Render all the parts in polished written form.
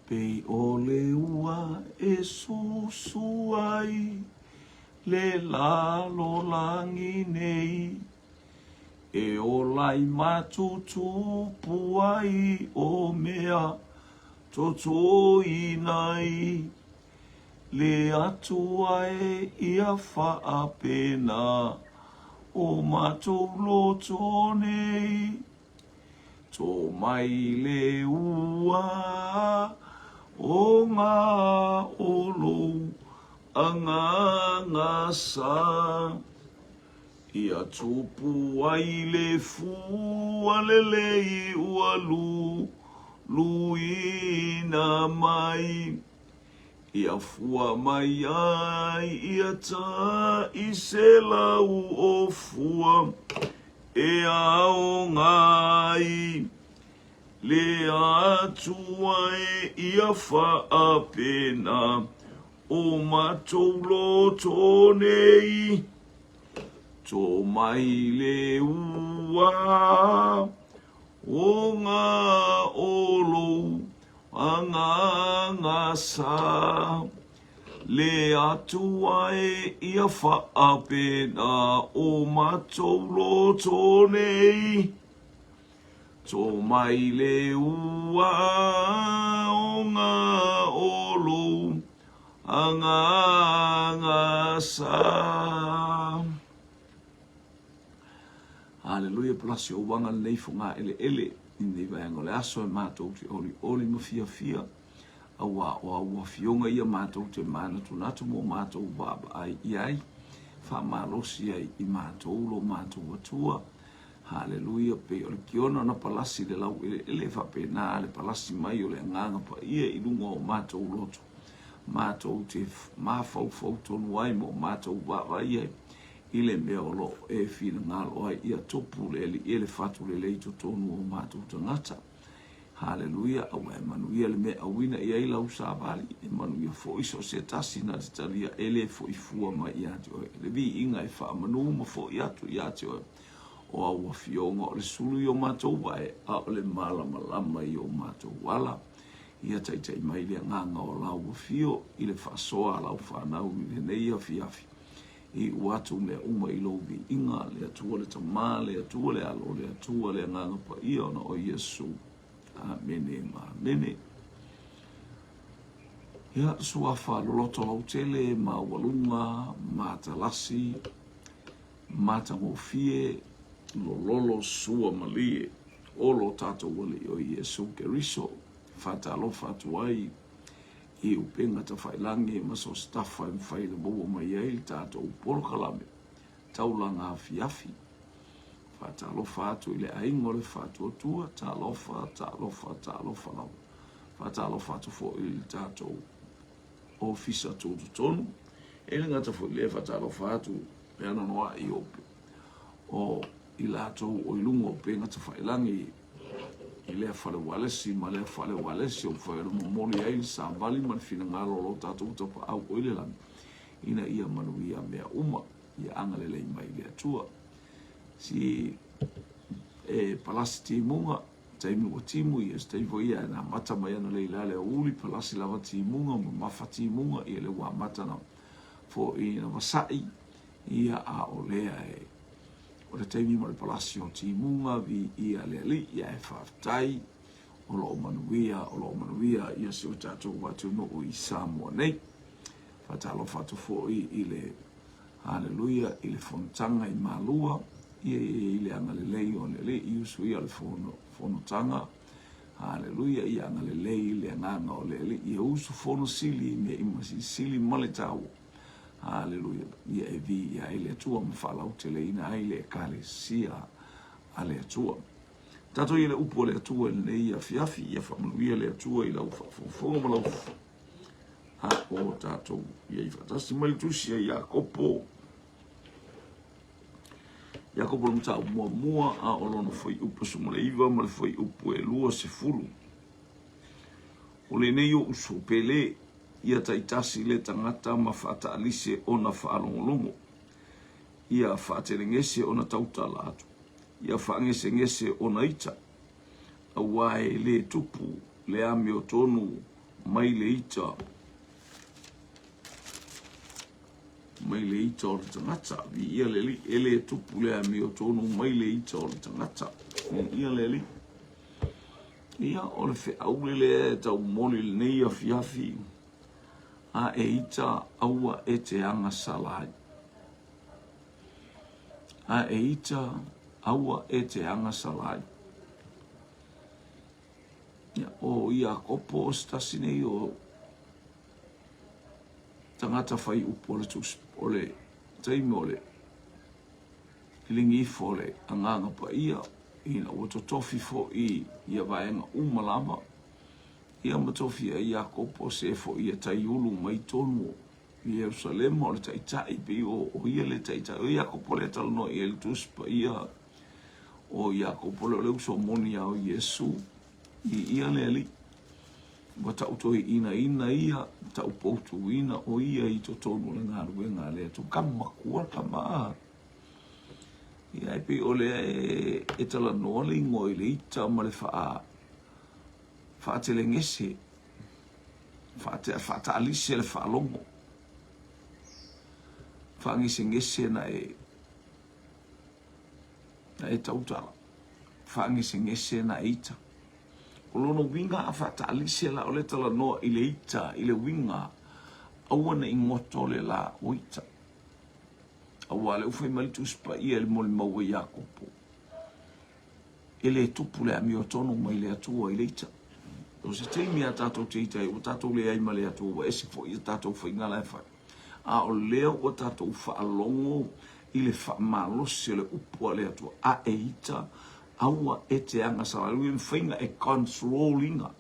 Pei o le ua e susuai, le lalo langi nei, e o lai matutu puai o mea toto inai, le atua e ia whaapena o matou loto nei, tō mai le ua o ngā olo anga ngasa. Ia tupu ai le fua lelei ua luina mai. Ia fua mai ai ia ta i se lau o fua e ao ngai. Le atua e ia whaapena o matou loto nei. Tō mai le ua o ngā olo anga ngasa. Le atua e ia whaapena o matou loto nei. Tō mai le ua o ngā olo anga ngasa. Hallelujah, plasi o wanga nei funga ele nei vaenga le aso e mātou te oli ma fia awa fionga ia mātou te mana tunatu mo mātou baba ai iai wha malosi ai i mātou lo mātou atua. Hallelujah, pe o le kiona na palasi le lau ele wha pena le palasi mai o le nganga pa ia i lunga o mātou loto. Mātou te mawhau tonu ai mo mātou baba iai. Ile mea o lo e whina ngalo ai ia topu le fatu le leito tonu o mātou tangata. Hallelujah, au e manuia le mea awina ia ila usabali, e manuia fo iso se tasi na te talia ele fo i fua mai i ati oe. Le vi inga e wha manu ma fo i atu i ati oe. O aua fionga o le sulu i o mātou wae, a o le malama i o mātou wala. Ia taitai mai le nganga o lau o fio, i le whasoa lau whanau i le neia fiafi. I watu mea uma i lovi inga, le atua le tamā, le atua le alo, le atua le nganga pa ia ona o Yesu. Amene ma amene. Ia suafa loloto lau tele, ma walunga, ma talasi, ma tangofie, lololo sua malie, olo tato wale o Yesu keriso, fata alofa atuai, I upenga ta whailangi ma so staffa in whaile bobo mai eil tātou polo kalame. Taulanga afi. Whata alofa atu ile aingo le whatu atua, ta alofa lau. Whata alofa atu fo ili tātou ofisa tōtu tonu. Ele ngata fo ile whata alofa atu peana noa I ope. O ilatou o ilungo upenga ta whailangi I lea whale walesi, ma lea whale walesi o whaero momoli ai sa vali man fina ngalo lo tātou tapa au oile lami. Ina ia manu ia mea uma, ia angalelei mai lea tua. Si palasi timunga, taimi wa timu ia staivo ia na mata mai ana leila lea uli, palasi lava timunga, ma mafa timunga, ia le wa mata na fo ina wasai, ia a o lea O le taimi ma le palasi o timunga vi ia le ali ia e whaftai o lo manuia ia se o tātou watu no o I Samoa nei. Whatalo whatu fo I le hallelujah, I le whonotanga I malua, I le angalelei o le le I usu ia le whonotanga, hallelujah, I angalelei le nganga o le le, I usu whono sili me imasi sili male tau. Hallelujah. Ia e vi ia ele atua mawhalau te leina ele kale sia ale atua. Tato ile upo le atua le ia fiafi ia whamanuia le atua I lau whafonga malau. Ha o tato ia I whatasi malitusia Iakopo. Iakopo le mta mua a olono foi upo sumole iwa ma le foi upo e lua se fulu. O le neio usopele ia taitasi le tangata ma whata alise o na whaalongolongo. Ia whaatelengese o na tautala atu. Ia whaangese o na ita. Awae le tupu le ame o tonu mai le ita o le tangata vi ia le li ele tupu le ami o tonu mai le ita o le tangata ia le li ia o le fe aule le tau moli le nei a fiafi a e ita aua e te anga salai a e ita aua e te anga salai ia o ia kopo stasi nei o tangata fai upo le tus ole taimo le ilingi fole anganga pa ia ina o to tofi fo ia vaenga umalama ia matofi ia kopo se fo ia taiulu mai tonu i Jerusalem o le taitai pe o ia le taitai o ia kopo le talo no ia le tus pa ia o ia kopo le uso moni au Yesu i ia le ali wa ta uto ina ia ta upotu ina o ia i to tonu le ngā le to kama kua kama ia e pe ole e tala noa le ngoi le ita ma le faa te le ngese faa ta alise le faa longo faa ngese na e tautala faa ngese na ita o lono winga a faa ta alise la o le tala noa i le ita i le winga awana ingoto le la o ita awa le ufai malitus pa ia le mole maua Iakopo. Ele tupu le ami o tonu mai le atua i le ita. O se teimi a tatou teitai, o tatou le aima le atua, wa ese fo i tatou fai ngala e fai. A o leo o tatou fa alongo i le fa malose le upua le atua. A e ita, aua e te anga sala. Lui en fainga e controllinga.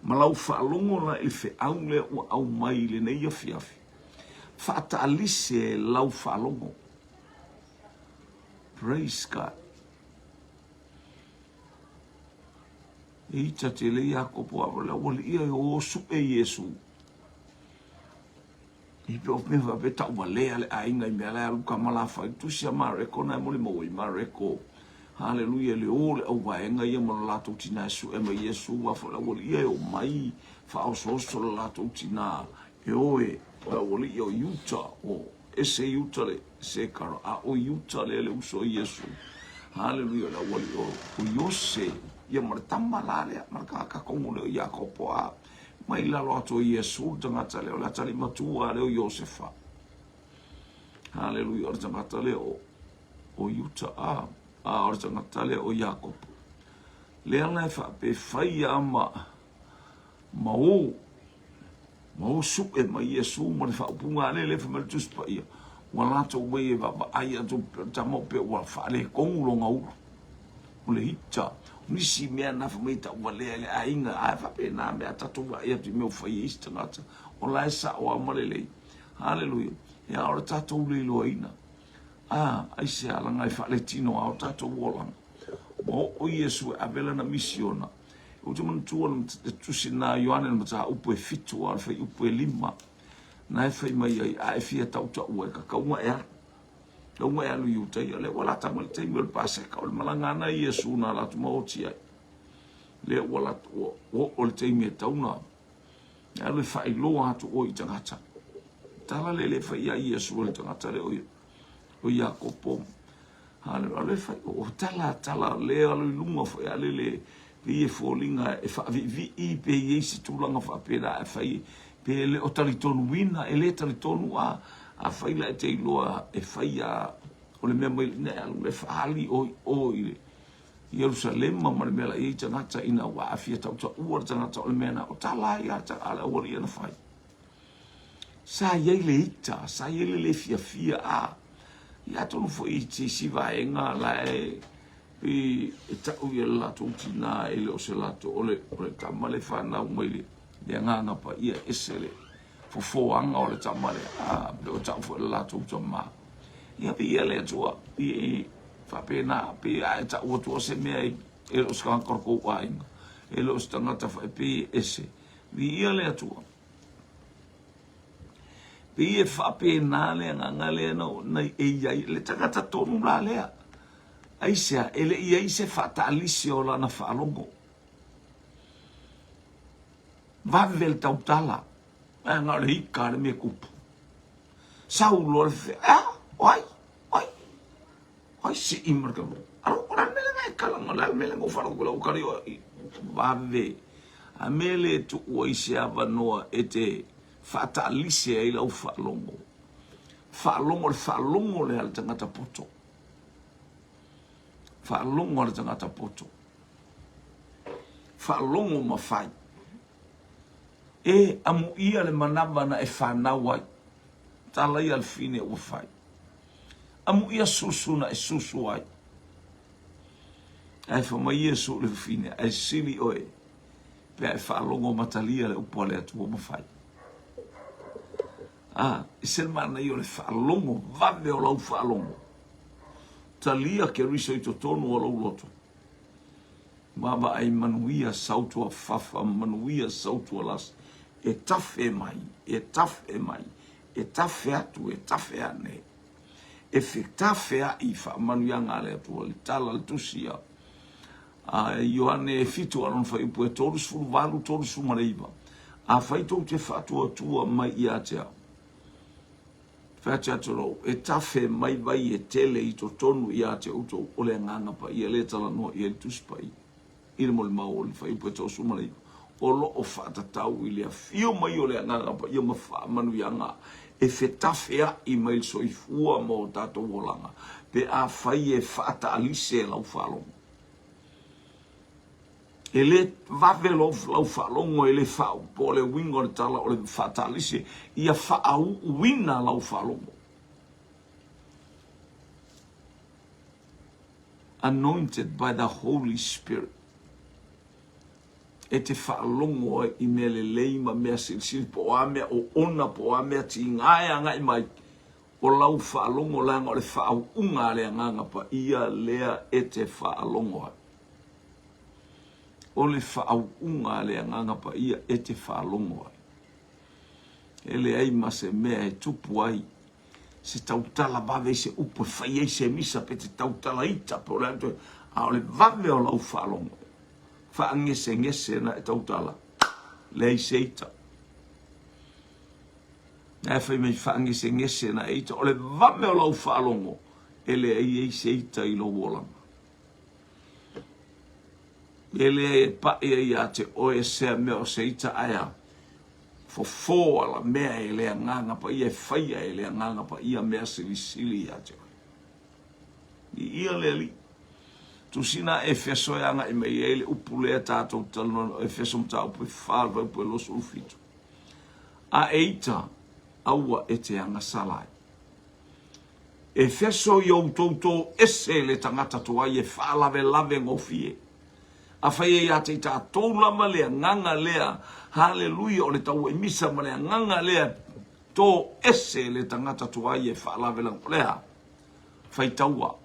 Malau fa alongo na il fe au le o au mai le neia fiafi. Fa ta alise lau fa alongo. Praise God. E ita te le Iakopo awala wale ia o su e Yesu. I pe o mewa pe tau walea le ainga i mea lea luka malafa i tusia mareko na mole mo i mareko. Hallelujah le ole au waenga ia mo lato tina Yesu e ma Yesu wafala wale ia o mai fa o soso le lato tina e oe wale ia o yuta o ese yuta le se karo a o yuta le uso Yesu. Hallelujah la wale o Yose ia martamba lale marka kongo le Iakopo a mai lalo ato Yesu tangata le la tali matua le Yosefa. Hallelujah tangata le o yuta a o tangata le o Iakopo. Le ana fa pe fai ama mau su e mai Yesu mo fa punga le fa mal tus pa ia. Wala to we va ai to tamo pe wa fa le kongo ngau. Ole hita nisi mea na fa meita wale ale ainga a fa pe na me atatu wa ia tu me fa ista ngata. Ola sa o amalele. Hallelujah. Ya ora tatu le loina. Ai se ala ngai fa le tino a tatu wola. O Yesu a vela na misiona. O te mantua tu sina Ioane na ta upo e fitu al fa upo e lima. Na e fai mai ai fia tau ta ua ka kaunga ea. Kaunga ea lu yuta ia le wala tamal te imel pase ka ol malanga na Yesu na la tuma o tia. Le wala o le te ime tauna. Ea le fai loa atu o i tangata. Tala le fai a Yesu o le tangata le o Iakopo. Hale le fai o tala le alu lunga fai ale le e folinga e fa vi i pe yesi tulanga fa pera e fai pe le o talitonu wina e le talitonu a fai la te loa e fai a o le mea mai ne alu le fali o i Jerusalem ma le mea i tangata ina wa afia tau ta ua tangata o le mea na o tala ia ta ala ori ana fai sa ye le ita sa ye le fia a ia tonu fo i te siva e nga la e tau ia lato tina ele o se lato ole tamale whanau mai le nganga pa ia esele fo anga o le tamale pe o tau fo le lato tama ia pe ia le atua i whapena pe a tau atua se mea ele o ska korko wainga ele o stangata fa pe ese vi ia le atua pe ia whapena le nganga le no nei e ia le tangata tonu la lea aisea ele ia ise fatalisi o lana whaalongo. Vavel tautala. Nga le hika le me kupu. Saulo le fe. Oi. Oi si imrka. Aro ora mele ngai kala ngala mele ngo faro kula ukari vave. Amele tu oise avanoa ete fata lise ila ufalongo. Falongo le al tangata poto. Falongo le tangata poto. Falongo mafai. Amu ia le manaba na whanawai. Tala ia alfine ua fai. Amu ia susu na susu ai. Ai whamai ia su le fine. Ai sili oe. Pe ai whalongo matalia le upo le atua mafai. Isel mana i o le whalongo. Vave o lau whalongo. Talia ke riso i totonu o lau loto. Mama ai manuia sautua fafa. Manuia sautua las. E tafe mai. E tafe atu. E tafe ane. E fe tafe a i wha manuianga le atua. Le tala le tusia. Ioane e fitu alon whai upo e torus fulu valu torus fulu mareiva. A whai tau te whatua tua mai i atea. Whatia toro, e tafe mai vai e tele i to tonu i atea uto o le nganga pa i e le tala noa i e tusi pa i. I le mole mao le whai upo e torus fulu mareiva. O lo o whata tau i lea fio mai o le nganga pa i o mawha manuianga. E fe tafe a i mai soifua mo tato wolanga. Pe a whai e whata alise lau whalonga. Ele vave lau whalongo ele whao po le wingo le tala o le whatalise ia whaau wina lau whalongo. Anointed by the Holy Spirit. E te whalongo i mele leima mea sirisiri po amea o ona po amea ti ngai angai mai o lau whalongo langa o le whaau unga le nganga pa ia lea e te whalongo ai. O le whaau unga le nganga pa ia e te whalongo ai. Ele ai ma se mea e tupu ai. Se tautala vave se upo whai se misa pe te tautala ita po le anto. A o le vave o lau whalongo. Wha ngese na e tautala. Le se ita. Na whai mei wha ngese na e ita. O le vave o lau whalongo. Ele ai se ita i lo wolanga. Ele e pa e ia te oe sea mea o se ita aia. Fo ala mea e lea nganga pa ia e whaia e lea nganga pa ia mea sili ia te oe. I ia le li. Tu sina e feso e anga i mei ele upu lea tātou talona e feso mta upu e whārwa upu e loso ufitu. A e ita aua e te anga salai. E feso i au toutou ese le tangata toa i e whālave ngofie. A whai e ate i tā tōlama lea nganga lea, hallelujah, o le tau e misa ma lea nganga lea, tō ese le tangata tua i e whaalawe lang lea, whai taua.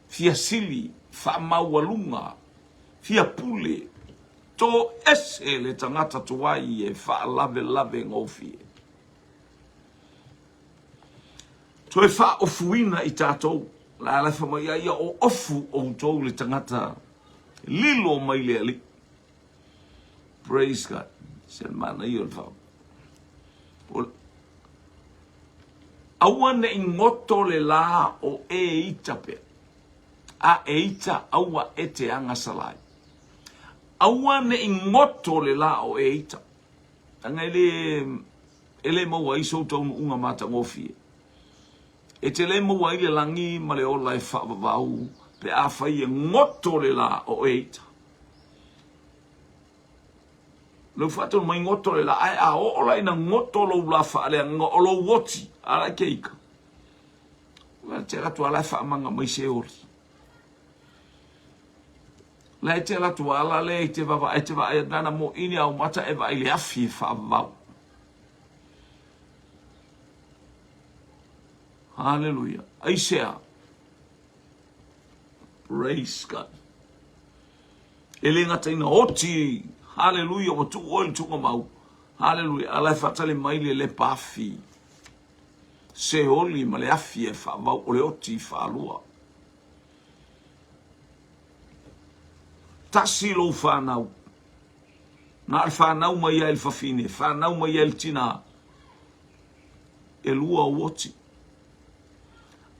Fia sili, wha maualunga, fia pule, tō ese le tangata tua i e whaalawe ngofie. Tō e wha ofuina i tātou, la alaifa mai ia o ofu o tōu le tangata, lilo mai le ali. Praise God. Sen mana i ol fau. Awane i ngoto le la o e ita pe. A e ita awa e te anga salai. Awane i ngoto le la o e ita. Anga ele maua iso taunu unga mata ngofie. E te le maua ile langi ma le ola e whaavavau. Pe a whai e ngoto le la o eita. Lau whaatonu mai ngoto le la, ai a ola ina ngoto lo la whaale o lo woti, ala keika. Wala te ratu ala whaamanga mai se ori. La e te ratu ala le te wawa, e te wa e nana mo ini au mata e wa ile afi e whaavavau. Hallelujah. Aisea. Praise God. Ele ngata ina oti. Hallelujah. O tu oil tunga mau. Hallelujah. Alai fatale maile le pafi. Se oli ma le afi e whaavau o le oti whaalua. Tasi lo whanau. Na whanau mai el fafine, whanau mai el tina. E lua woti.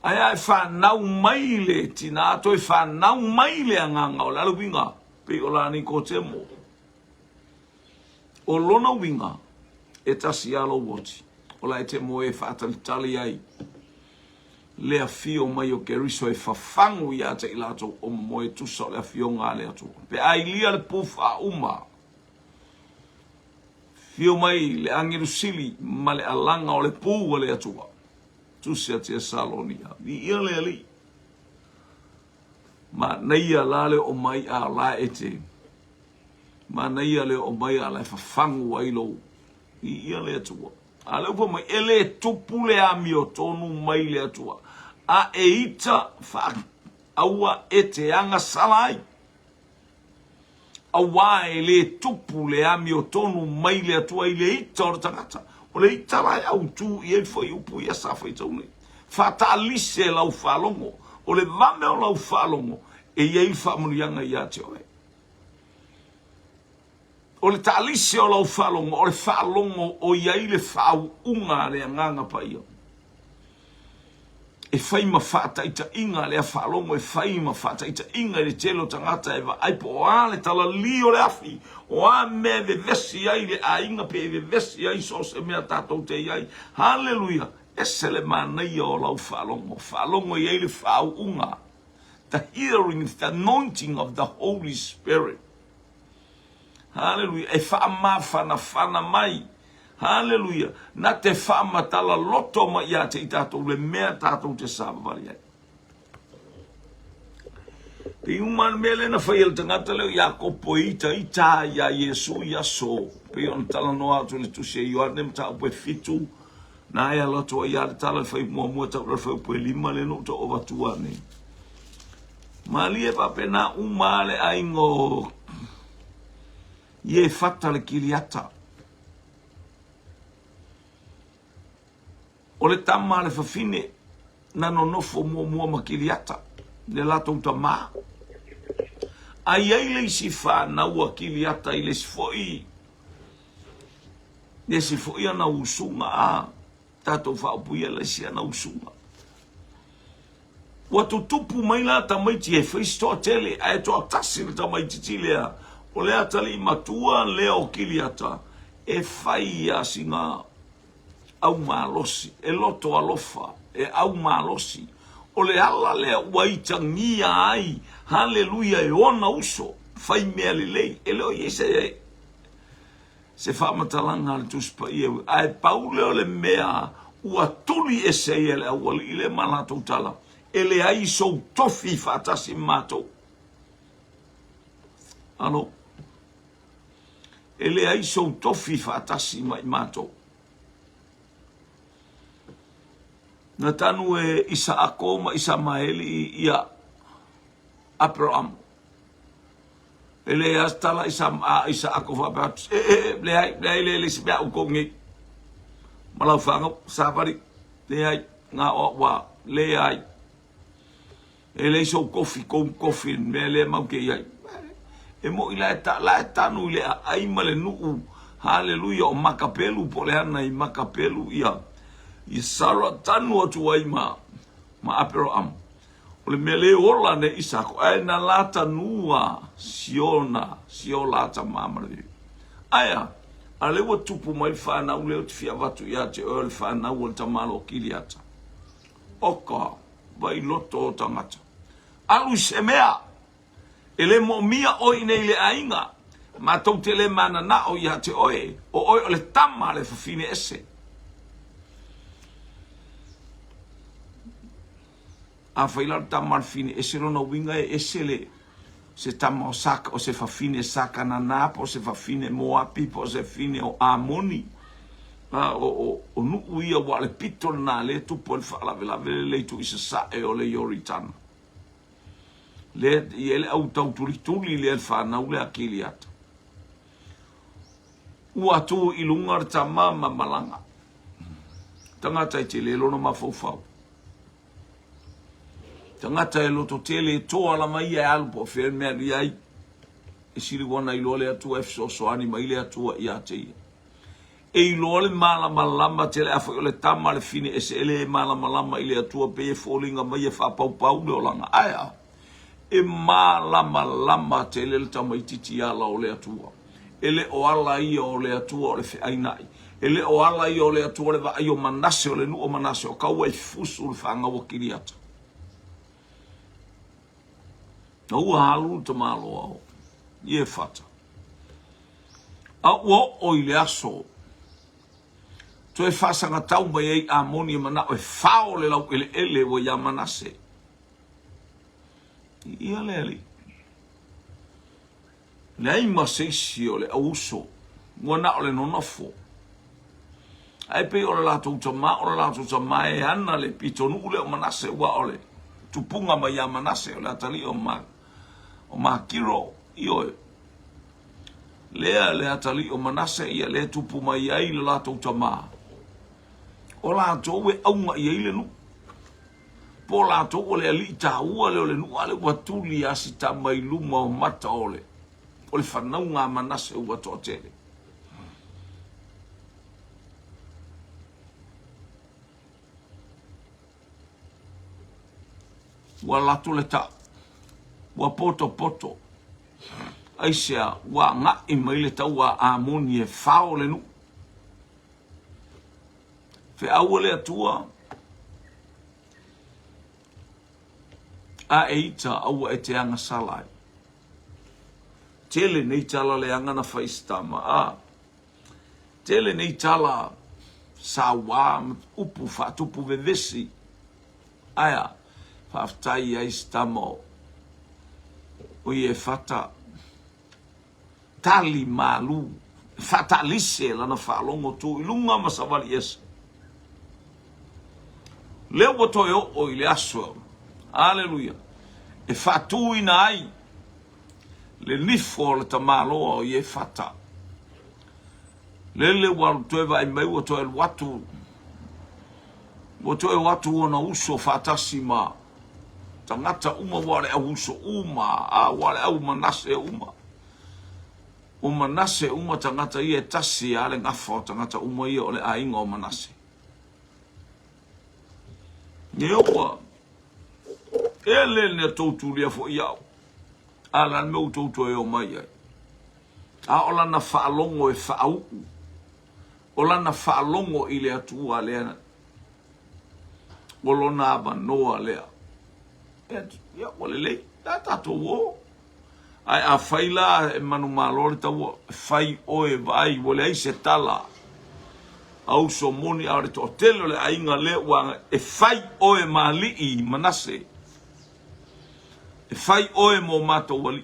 Ai whanau mai le tina, toi whanau mai le anganga o lalo winga. Pe o lani ko te mo. O lona winga, e tasi alo woti. O la e te mo e whaatalitali ai. Lea fio mai o keriso e whafangu i ate i lato o mo e tusa o lea fio ngā lea tō. Pe ai lia le pufa uma. Fio mai le angiru sili ma le alanga o le pū o lea tō. Tusia tia Salonia. Ni ia lea li. Ma neia lale o mai a la ete. Ma neia le o mai a la whafangu ai lo. Ni ia lea tō. A le upa mai ele tupu le ami o tonu mai lea tō. A e ita wha aua e te anga salai. Awa e le tupu le ami o tonu mai le atua i le ita o tangata. O le ita rai au tu i e fwai upu i a safa i taune. Whata alise lau whalongo. O le vame o lau whalongo e iei whamurianga i a te oe. O le talise o lau whalongo, o le whalongo o iei le whau unga le nganga pa ia. E fai ma fata ita inga le whalongo e fai ma fata ita inga le telo tangata e wa aipo o a le tala li o le afi o a me ve vesi ai le a inga pe ve vesi ai so se mea tatou te iai. Hallelujah. E se le manai o lau whalongo. Whalongo i ei le whau unga. The hearing, the anointing of the Holy Spirit. Hallelujah. E wha mawhana whana mai. Hallelujah. Na te whamatala loto ma ia te i tātou le mea tātou te sāwawari ai. Te iuman mele na whaiel tangata leo ia kopo i ta ia Yesu ia so. Pe on tala noa atu le tusia i oarne mta upe fitu. Na ea loto ia le tala whai mua tau la whai upe lima le no ta o watua ne. Mali e pape na umale a ingo ie fata le kiliata. O le tama le whawhine na no nofo mua makiliata le lato uta maa. Ai ei le isi whanau a kiliata i le sifoi. Le sifoi ana usunga a tatou whaupuia le si ana usunga. Watu tupu mai la tamaiti e whaistoa tele a e toa tasi le tamaiti tilea. O le atali matua leo kiliata e whai a singa au malosi, e loto alofa, e au malosi. O le ala le waitangia ai, hallelujah, e ona uso, fai mea lelei, e leo iese se whamatalanga le tuspa i ewe, a e paule o le mea, ua tuli e se ele awali i le malatou tala, e le ai sou tofi whatasi matou. Alo? E le ai sou tofi whatasi matou. Na tanu e Isaako ma Isamaeli ia Abraham. Ele astala Isaako fabat. Le se bea ukongi. Malau fango sabari le ai nga wa le ai. Ele so kofi me le mau ke ai. E mo ila la tanu le ai male nu. Hallelujah o makapelu po le ana I makapelu ia. I sara tanu atu ai ma Abraham. O le mele ola ne Isako. Ai na lata nua sio lata mamari. Aya, a lewa tupu mai whanau leo te fia watu ia te early whanau o tamalo kiliata. Oka, vai loto o tangata. Alu se mea, ele mo mia oi nei le ainga. Ma tau te le mana na o ia te oe. O oi o le tama le fafine ese. A whailar tamar fine e se rona winga e se le se tama o saka o se whawhine saka na napa o se whawhine moapi po se fine o amoni o nuu ia wa le pito na le tupo le whaalawelawe le tu isa sa e o le yori tana le i ele au tau tuli le whanau le akili ata ua tu ilungar tama malanga tangata I te le lono mawhauwhau tangata e loto tele toa la mai e alpo where mea li ai e sili wana ilo le atua so ani mai le atua ia te ia. E ilo le malama te le afa le tama le fine e se ele malama ile atua pe e fallinga mai e whapau le olanga. Aia, e malama te le tama i titi ala o le atua. Ele o ala ia o le atua o le whiainai. Ele o ala ia o le atua le va ai o manase o le nu o manase o kaua i fusu le whanga o kiriata. Na ua halu te malo au. Ie fata. A ua o ile aso. To e whasanga tau mai ei amoni e mana o e whao le lau ele o ia manase. Ia leli. Nei maseisi o le auso. Mua na o le nonofo. Ai pe o le lato utama e ana le pitonu ule o manase ua o le. Tupunga mai ia manase o le atali o kiro ioe. Lea le atali o manase ia le tupu mai ai le lato utama. O lato we aunga ia ile nu. Po lato o le ali taua le o le nu ale watuli asita mai luma o mata ole. O le whanaunga manase ua toa tere. Wa lato le ta. Wa poto. Aisea wa nga i mai le tau a amoni e whao le nu. Fe aua le atua. A eita aua e te anga salai. Tele nei tala le angana whaistama. Tele nei tala sa wā upu whatupu vevesi. Aya, whaftai aistama o i e whata tali malu. Whata lise lana whalongo tu ilunga masawali esa. Leo watoe o i le aswa. Aleluia. E whatu ina ai. Le nifo le tamaloa o i e whata. Lele waru toe vai mai watoe watu. Watoe watu ona uso whatasi ma. Tangata uma wale au uso uma. Wale au manase uma. O manase uma tangata i e tasi ale ngafo tangata uma i o le ainga o manase. Nyewa. Ele ne tautu lia fo iau. Ala meu tautu e o mai ai. Ola na whaalongo e whaau. Ola na whaalongo i le atua lea. Olo na aba noa lea. Ia, wale lei. Tato wo. Ai a whaila e manu malore tau. Whai oe vai. Wale ai se tala. Au so moni aure to telo le ainga le wanga. E whai oe mali i manase. E whai oe mo mato wali.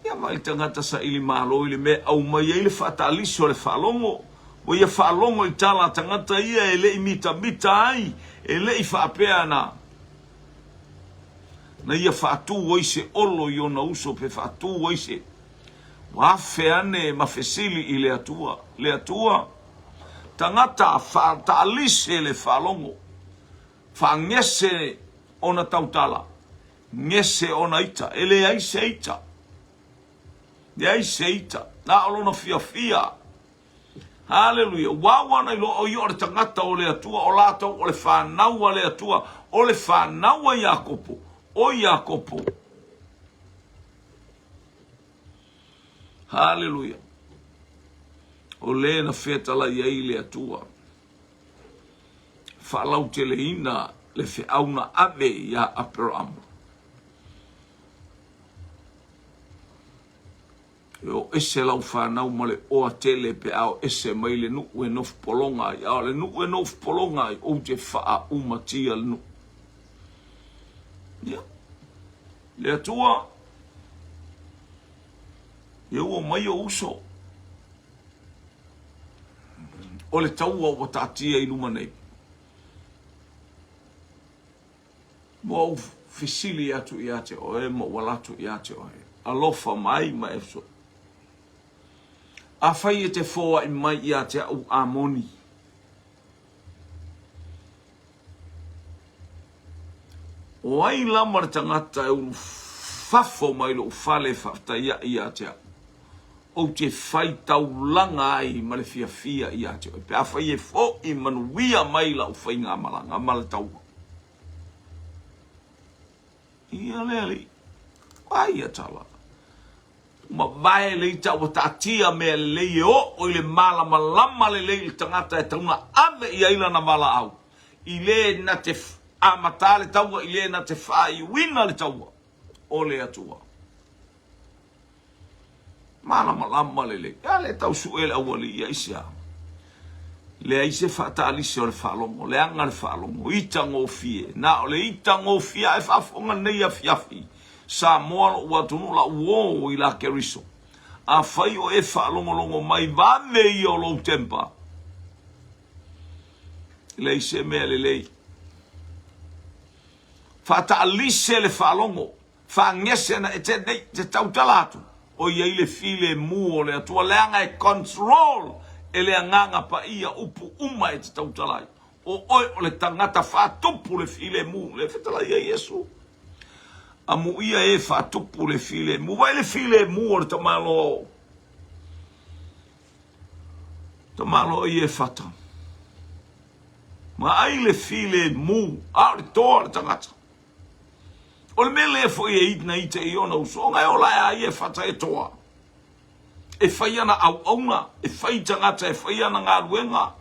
Ia mai tangata sa ili malo ili me au mai ele fataliso le falongo. O ia falongo i tala tangata ia ele i mita ai. Ele i whapea na. Na ia whatu oise olo i ona uso pe whatu oise. Wafe ane mafesili i le atua. Le atua. Tangata fatalise le falongo. Whangese ona tautala. Ngese ona ita. Ele aise ita. Aise ita. Na olona fia. Hallelujah. Wawana ilo o i ore tangata o le atua. O lato o le whanaua le atua. O le whanaua Iakopo. O Iakopo. Hallelujah. O le na whetala iei le atua. Whalau te le ina le whiauna ave ia Abraham. O ese lau whanau male o a tele pe au ese mai le nu e nof polonga ai. Au le nu e nof polonga ai o te wha umatia le nu. Ia. Le atua. Ia ua mai o uso. O le taua o tatia i luma nei. Mo au fisili atu i ate o e mo walatu i ate o e. Alofa mai ma efso. A whai e te whoa i mai i ate au amoni. O ai lamar tangata e ulu fafo mai lo fale fafta ia te o te fai taulanga ai ma le fia ia te pe a fai e fo I manuia mai la o fai ngā malanga ma le tau ia leli ai a tala ma vai le tau tatia me le o le mala malama le tangata e tauna ave ia ila na mala au I le na te amatale tau I le na te fai wina le tau o le atua mana malama le ya le tau suele awali ya isia le aise fata alisi o le falongo le anga le falongo ita ngofie na o le ita ngofie e fafonga nei a fiafi sa moa ua tunu la uo I la keriso a fai o e falongo longo mai vame I o lo tempa le aise mea le lei fata alisi le falongo fa ngese na ete nei te tautalatu o ia ile file mu o le atua leanga e control ele anganga pa ia upu uma e te tautalai o le tangata whātupu le file mu le whetalai a Yesu a mu ia e whātupu le file mu vai le file mu o le tamalo I e whata ma ai le file mu a le toa le tangata o le mele e fo e itna ite I ona usonga e ola e a e fata e toa. E fai ana au auna, e fai tangata, e fai ana ngā ruenga.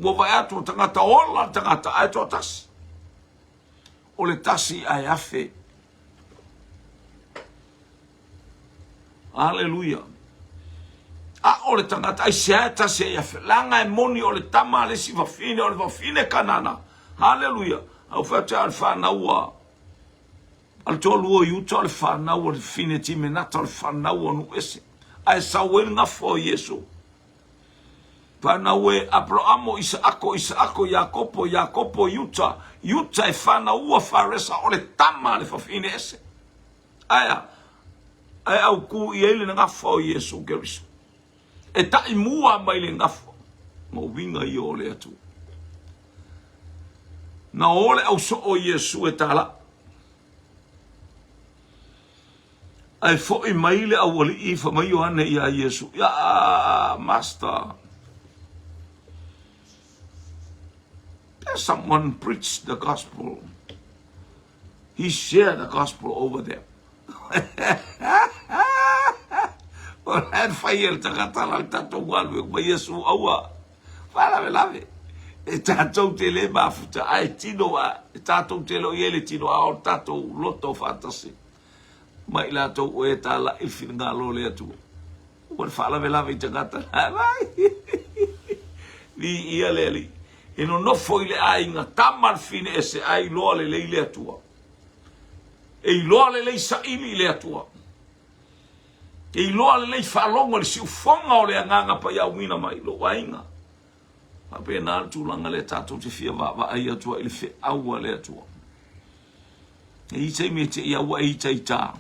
Ua vai atu tangata ola tangata a e toa tasi. O le tasi a e afe. Hallelujah. A o le tangata ai se a e tasi a e afe. Langa e moni o le tama le si wafine o le wafine kanana. Hallelujah. Au fata al whanau al tolu o yuta al whanau al fine ti menata al whanau anu ese. Ai sawe nga fo Yesu. Whanau e Abrahamo Isaako Yakopo yuta e whanau a faresa o le tama le fafine ese. Aya. Ai au ku I ele nga fo Yesu Keriso. E tai mua mai le nga fo. Mo winga I o le atu. Na ole au so o Yesu e tala. Ai fo I maile a wali I fa mai Yohane I a Yesu. Ya master. There's someone preached the gospel. He shared the gospel over there. Oran fai el takatala al tatou walu ma Yesu aua. Fala me lave. E tatou te le mafuta ai tino a tatou te lo yele tino a o tatou loto fantasi. Ma ila to o e tala I finga lo le atu. O fala me lave tagata. Ni ia leli. E no foi le ai nga tamal fine ese ai lo le atua. E lo le sa ili le atua. E lo le falongo le siu fonga o le nganga pa ia wina mai lo wainga. Pa pe na tu langa le tatou te fia va ai atua ile fe aua le atua. E ite me te ia wa ita.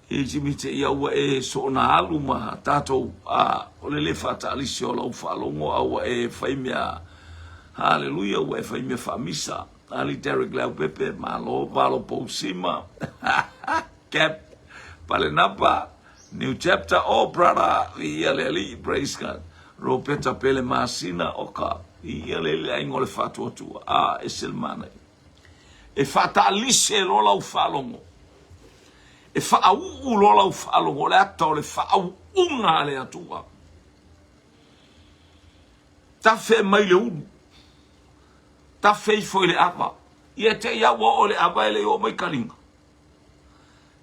E jimite ia ua e so na alu ma tatou o le fata alisio la falongo au e faimia hallelujah ua e faimia famisa ali Derek Lau Pepe malo palo posima cap palenapa new chapter oh brother ia leli praise God Ropeta pele masina oka ia leli aingo le fatu tu e silmana e fata alisio la falongo e whaau lola u whaalongo le ata o le whaau unga le atua. Ta whe mai le unu. Ta whei foi le apa. Ia te iawa o le awaele o mai karinga.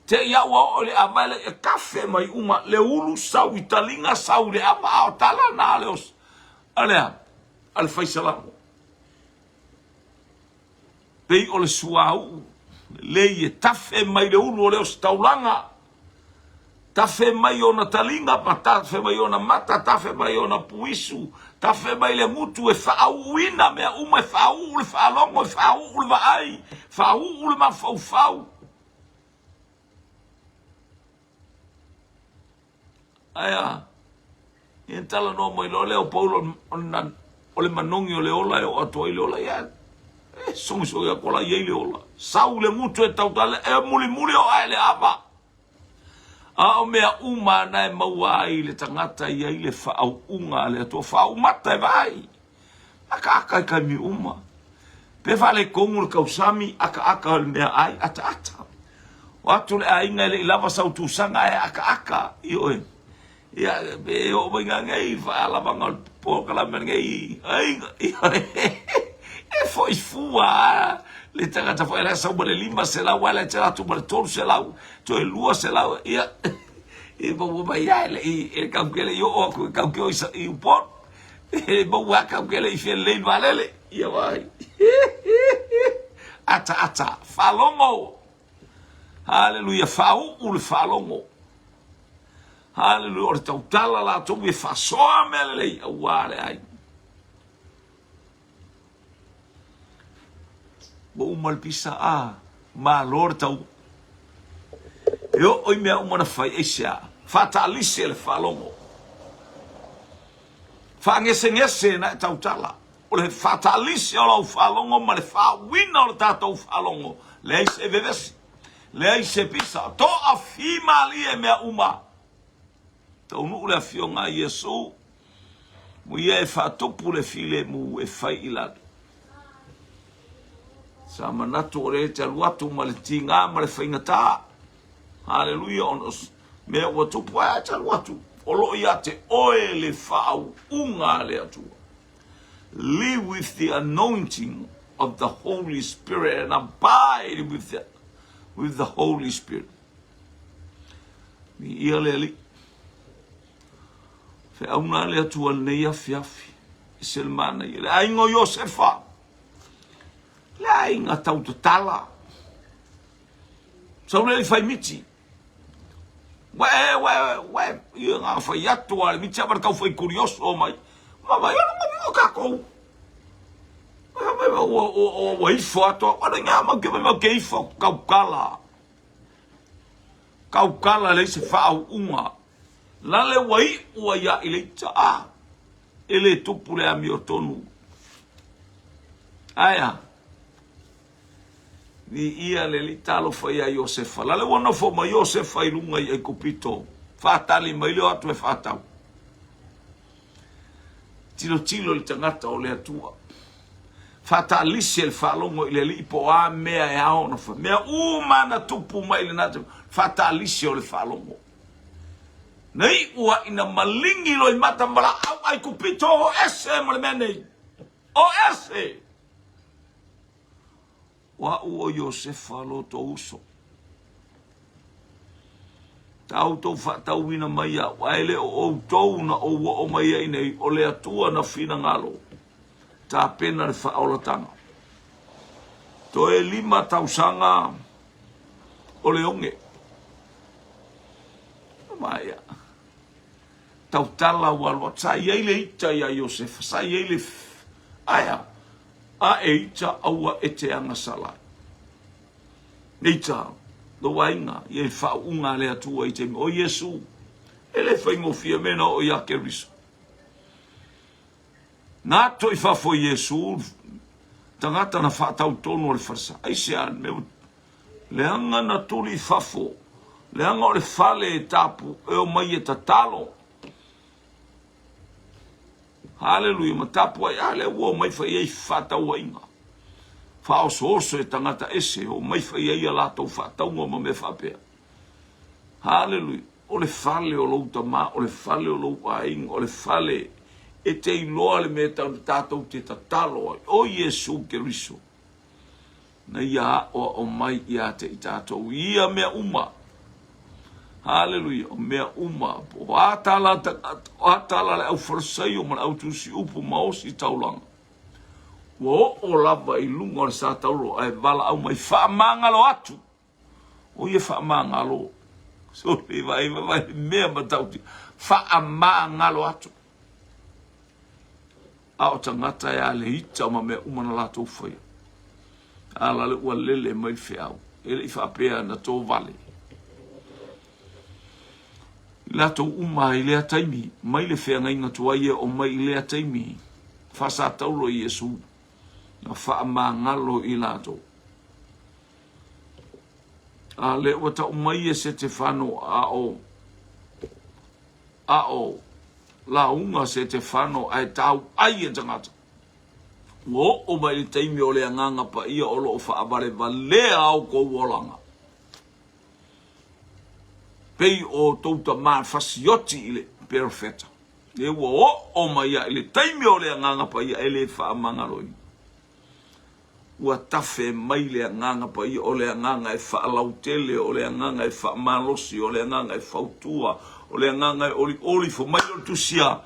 Te iawa o le awaele e kafe mai uma le ulu sau I talinga sau le apa o tala na le os. Alea, al whaisalamo. Pei o le suau. Le tafe mai le ulu o le os taulanga. Tafe mai o na talinga, ma tafe mai o na mata, tafe mai o na puisu, tafe mai le mutu e whaauina mea uma e whaau le whaalongo, e whaau le vaai, whaau le mawhau. Aia, e tala no mai lo leo paulo o le manongi o le ola e o atua I le ola ia. songi so ya kola yele ola sau le mutu e tautale e muli o ai le ava a o mea uma na e maua ai le tangata ia i le whaau unga le ato whaau mata e vai aka i kai mi uma pe vale kongu le kausami aka le mea ai ata watu le ainga le lava sau tu sanga e aka i oe ia be o vinga ngai fa la vanga po kala men ngai ai e foi fua le tangata foi la sau le lima se la wala te la tu le tolu se la to e lua se la ia e bo ba ia e kaukele yo o kaukeo i upon e bo wa kaukele i fe le valele ia vai ata falongo haleluia fau ul falongo haleluia o tautala la to me fasoa mele wale ai bo mal pisa ma lord tau yo oi me uma na fai esa fatalise le falongo fa ngese na tautala o le fatalise o falongo ma le fa wina o tato falongo le se veves le se pisa to afima li e me uma to nu le afionga yesu mu ye fa topu le file mu e fai ilado sa manato re te aluatu ma le tinga ma le faingata haleluia onos me o topu a te aluatu o lo ia te oe le fau unga le atua live with the anointing of the Holy Spirit and abide with the Holy Spirit ni ia le li fe auna le atua nei afiafi selmana ile aingo Josefa le ainga tautala so le fai miti we ia nga fai atua miti abar kau foi curioso mai mama eu não ka ko o foto ora nga ma que me que fo kaukala le se fa uma la le wai o ya ile ta ele tupu le amiotonu aya ni ia le litalo fa ya Josefa la le wono fo ma Josefa ilunga i kopito fatali mai le atu e fatau tilo le tangata o le atua fatalisi el falongo ile lipo a mea e aono fa mea uma na tupu mai le natu fatalisi o le falongo nei ua ina malingi lo i mata mala au ai kupito o ese mo le mene o ese wa uo Josefa lo to uso tau to fa tau ina mai a waile o tou na o mai ai nei o le atua na fina ngalo ta pena le whaolatanga. To e 5,000 o le onge. Maia. Tau tala walwa. Sa iei le ita ia Josefa. Sa iei le aya. A e ita aua e te anga salai. Neita. Lo wainga. Iei whaunga le atua i te o Yesu. Ele whaingofia mena o iake riso. Nā toi whafo Yesu, tangata na whaatau tonu o le wharsa. Aise an, leanga na tuli whafo, leanga o le whale e tapu, e o mai e tatalo. Haleluia, ma tapu ai, ale ua mai whai ei whaatau ainga. Whaoso oso e tangata ese, o mai whai ei alatou whaatau ma me whapea. Haleluia, o le whale o louta ma, o le whale o louta ainga, o le whale e te iloa le me tau tātou te tatalo o Yesu Keriso. Na ia o mai ia te i tātou. Ia mea uma. Haleluia. O mea uma. O atala le au wharsai o mana au tusi upu maosi taulanga. O lava i lunga o le sa tauro. Ai vala au mai whaamangalo atu. O ia whaamangalo. So le vai mea matauti. Whaamangalo atu. Ao tangata ya le hita ma me umana la tō whaia. Ala le ua lele mai whiau. Ele i whapea na tō vale. La tō uma i lea taimi. Mai le whea ngai ngatua ia o mai i lea taimi. Whasa tauro i Yesu. na whaamangalo I lato. A le wata umaia se te whano la unga se te whano ai tau ai e tangata. Ngō o mai I teimi o le anganga pa ia o lo o whaabare valea au ko wolanga. Pei o touta maa fasioti I le perfeta. Le ua o mai ia I le teimi o le anganga pa ia e le whaamangaroi. Ua tafe mai le anganga pa ia o le anganga e whaalautele, o le anganga e whaamalosi, o le anganga e whautua, o le anganga e oli fo mai o tusia.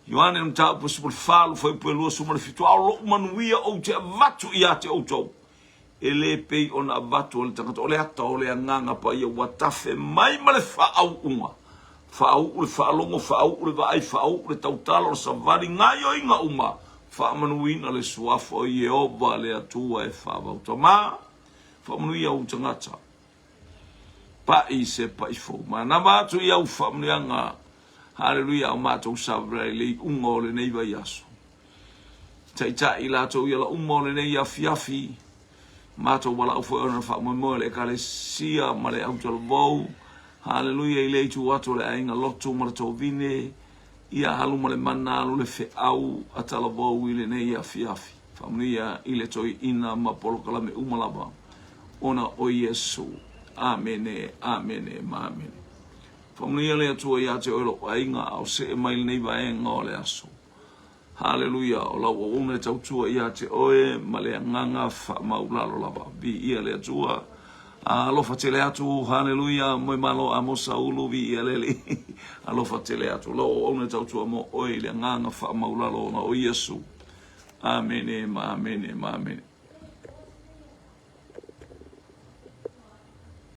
Ioane mta po sipol falu foi po lo sumar fitu au manuia o te vatu ia te auto. Ele pei ona vatu o le tangata o le ata o le anganga pa ia ua tafe mai male whaau unga. Whaau ule whaalongo, whaau ule vai, whaau ule tautalo o savari ngai o inga uma. Whaamanuina le suafo I Yehova le atua e whaavauta. Ma, whaamanuia o tangata. Pa I se pa I fo. Ma na mātu I au whaamanuianga. Hallelujah, o mātou savrai le unga o le nei vai aso. Tai I lātou I ala unga o le nei afiafi. Mātou wala au whaona whaamoemoe le kale sia ma le au talavou. Hallelujah, I le tu ato le ainga loto maratou vine. Ia halu ma le mana alu le fe au atalavou I le nei afiafi. Whaamanuia I le toi ina ma polokala me umalaba. Ona o Yesu. Amene, amene, ma amene. Whaamanuia le atua ia te oilo ainga au se e mai nei vaenga o le aso. Hallelujah, o lau o une tautua ia te oe ma le anganga maulalo lava. Bi ia le atua. Alofa te le atu, hallelujah, moi malo amo saulu vi ia leli. Alofa te le atu, lau o une tautua mo oe le anganga maulalo na o Yesu. Amene, ma amene, ma amene.